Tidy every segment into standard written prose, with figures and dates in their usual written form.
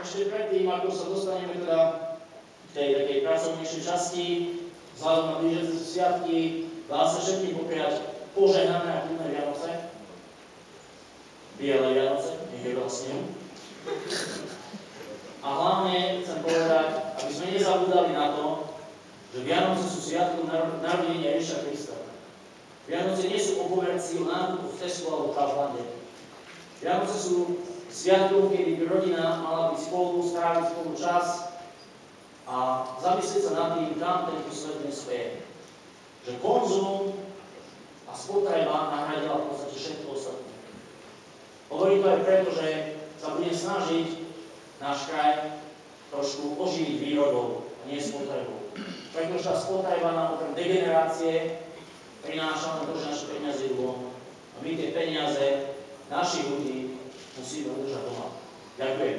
ešte predtým, ako sa dostaneme teda k tej takej pracovnejšej časti, vzhľadom na blížiace sviatky, dá sa všetkým popriať požehnané a kľudné Vianoce. Biele Vianoce, nech je veľa snehu. A hlavne chcem povedať, aby sme nezabúdali na to, že Vianoce sú sviatkom narodenia Ježiša Krista. Vianoce nie sú o komercii, o nákupu v Tesku alebo v Kauflande. Vianoce sú sviatkom, kedy by rodina mala byť spolu, stráviť spolu čas a zamyslieť sa nad tým, kam tento svet dnes speje. Že konzum a spotreba nahradila v podstate všetko ostatné. Hovorím to aj preto, že sa budem snažiť náš kraj trošku oživiť výrobou a nie spotrebou. Pretože tá spotreba nám okrem degenerácie prináša len to, že naše peniaze idú von. A my tie peniaze našich ľudí musíme udržať doma. Ďakujem.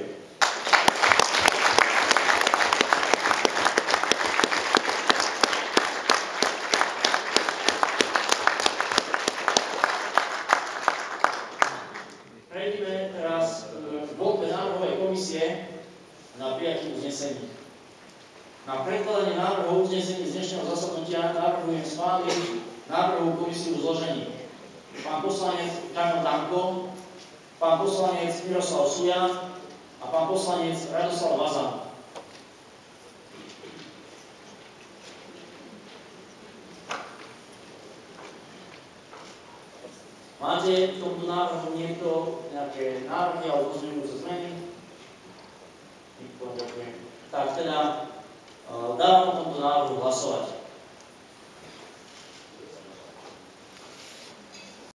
Prejdeme teraz k voľbe návrhovej komisie na prijatie uznesení. Na predkladanie návrhov uznesení z dnešného zasadnutia navrhujem schváliť návrhovú komisiu v zložení. Pán poslanec Kamil Danko, pán poslanec Miroslav Suja a pán poslanec Radoslav Vazan. Máte v tomto návrhu niekto nejaké návrhy alebo pozmeňujúce zmeny? Nikto, ďakujem. Tak teda dávam o tomto návrhu hlasovať.